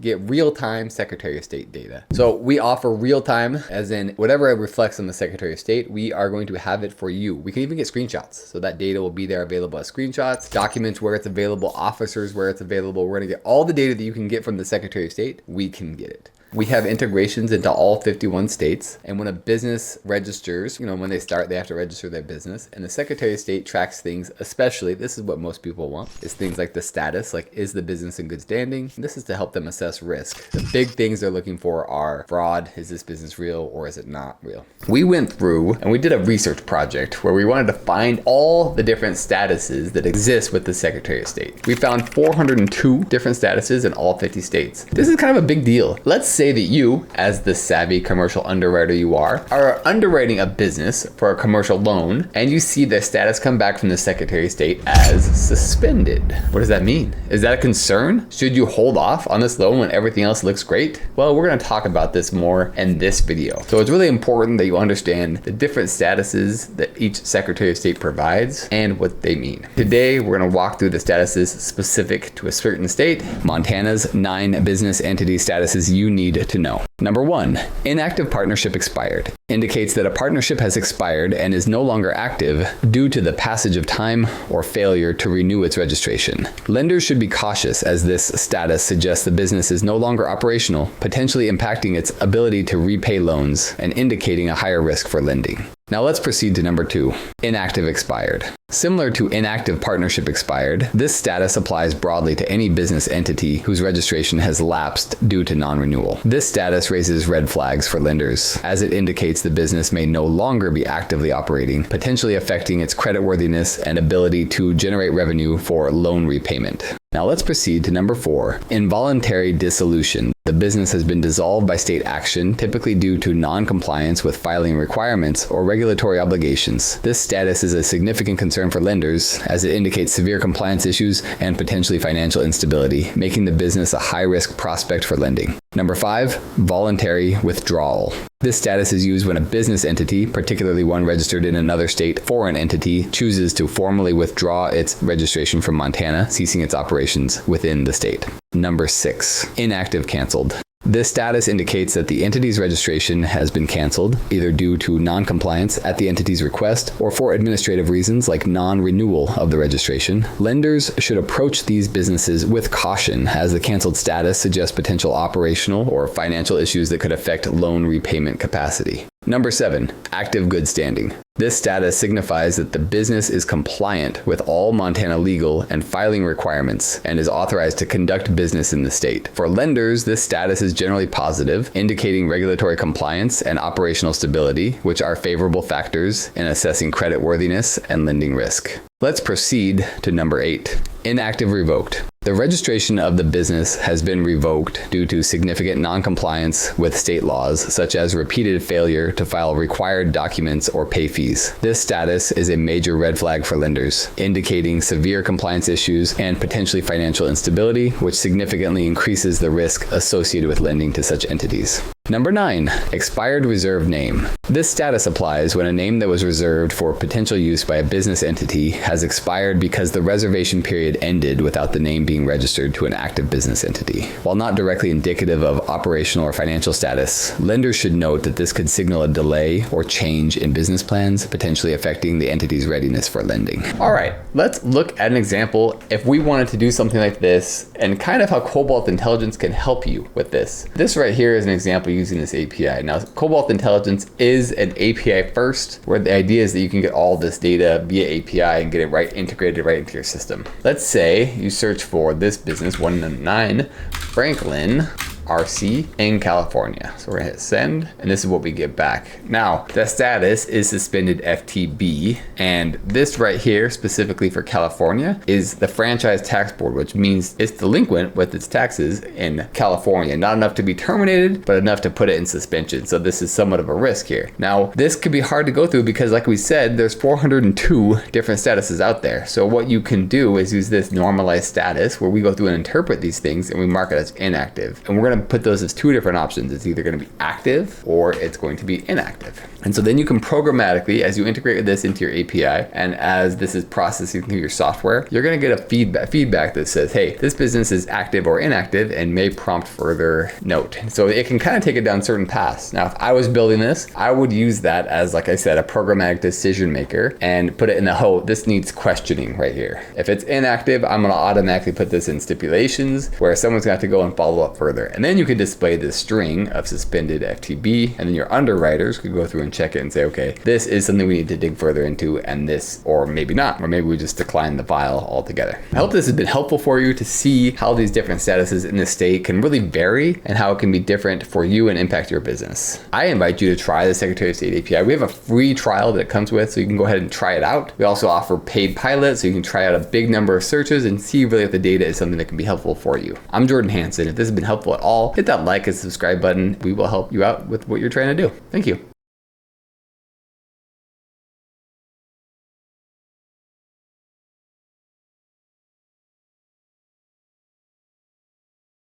get real-time Secretary of State data. So we offer real-time, as in whatever reflects on the Secretary of State, we are going to have it for you. We can even get screenshots. So that data will be there available as screenshots, documents where it's available, officers where it's available. We're gonna get all the data that you can get from the Secretary of State. We can get it. We have integrations into all 51 states. And when a business registers, when they start, they have to register their business. And the Secretary of State tracks things, especially, this is what most people want, is things like the status, like is the business in good standing? And this is to help them assess risk. The big things they're looking for are fraud. Is this business real or is it not real? We went through and we did a research project where we wanted to find all the different statuses that exist with the Secretary of State. We found 402 different statuses in all 50 states. This is kind of a big deal. Let's say that you, as the savvy commercial underwriter you are underwriting a business for a commercial loan, and you see the status come back from the Secretary of State as suspended. What does that mean? Is that a concern? Should you hold off on this loan when everything else looks great? Well, we're going to talk about this more in this video. So it's really important that you understand the different statuses that each Secretary of State provides and what they mean. Today, we're going to walk through the statuses specific to a certain state, Montana's 9 business entity statuses you need to know. Number 1, inactive partnership expired. Indicates that a partnership has expired and is no longer active due to the passage of time or failure to renew its registration. Lenders should be cautious as this status suggests the business is no longer operational, potentially impacting its ability to repay loans and indicating a higher risk for lending. Now let's proceed to number 2, inactive expired. Similar to inactive partnership expired, this status applies broadly to any business entity whose registration has lapsed due to non-renewal. This status raises red flags for lenders, as it indicates the business may no longer be actively operating, potentially affecting its creditworthiness and ability to generate revenue for loan repayment. Now let's proceed to number 4, involuntary dissolution. The business has been dissolved by state action, typically due to non-compliance with filing requirements or regulatory obligations. This status is a significant concern for lenders, as it indicates severe compliance issues and potentially financial instability, making the business a high-risk prospect for lending. Number 5, voluntary withdrawal. This status is used when a business entity, particularly one registered in another state for an entity, chooses to formally withdraw its registration from Montana, ceasing its operations within the state. Number 6, inactive canceled. This status indicates that the entity's registration has been canceled, either due to non-compliance at the entity's request or for administrative reasons like non-renewal of the registration. Lenders should approach these businesses with caution, as the canceled status suggests potential operational or financial issues that could affect loan repayment capacity. Number 7, active good standing. This status signifies that the business is compliant with all Montana legal and filing requirements and is authorized to conduct business in the state. For lenders, this status is generally positive, indicating regulatory compliance and operational stability, which are favorable factors in assessing creditworthiness and lending risk. Let's proceed to number 8, inactive revoked. The registration of the business has been revoked due to significant non-compliance with state laws, such as repeated failure to file required documents or pay fees. This status is a major red flag for lenders, indicating severe compliance issues and potentially financial instability, which significantly increases the risk associated with lending to such entities. Number 9, expired reserve name. This status applies when a name that was reserved for potential use by a business entity has expired because the reservation period ended without the name being registered to an active business entity. While not directly indicative of operational or financial status, lenders should note that this could signal a delay or change in business plans, potentially affecting the entity's readiness for lending. All right, let's look at an example if we wanted to do something like this and kind of how Cobalt Intelligence can help you with this. This right here is an example using this API. Now, Cobalt Intelligence is an API first, where the idea is that you can get all this data via API and get it integrated right into your system. Let's say you search for this business, 109 Franklin RC in California. So we're gonna hit send, and this is what we get back. Now, the status is suspended FTB, and this right here, specifically for California, is the Franchise Tax Board, which means it's delinquent with its taxes in California. Not enough to be terminated, but enough to put it in suspension. So this is somewhat of a risk here. Now, this could be hard to go through because, like we said, there's 402 different statuses out there. So what you can do is use this normalized status, where we go through and interpret these things, and we mark it as inactive. And we're gonna and put those as two different options. It's either going to be active or it's going to be inactive. And so then you can programmatically, as you integrate this into your API, and as this is processing through your software, you're going to get a feedback that says, hey, this business is active or inactive and may prompt further note. So it can kind of take it down certain paths. Now, if I was building this, I would use that as, like I said, a programmatic decision maker and put it in the, oh, this needs questioning right here. If it's inactive, I'm going to automatically put this in stipulations where someone's going to have to go and follow up further. And then you can display this string of suspended FTB, and then your underwriters could go through and check it and say, okay, this is something we need to dig further into, and this, or maybe not, or maybe we just decline the file altogether. I hope this has been helpful for you to see how these different statuses in the state can really vary and how it can be different for you and impact your business. I invite you to try the Secretary of State API. We have a free trial that it comes with, so you can go ahead and try it out. We also offer paid pilots, so you can try out a big number of searches and see really if the data is something that can be helpful for you. I'm Jordan Hansen. If this has been helpful at all, hit that like and subscribe button. We will help you out with what you're trying to do. Thank you.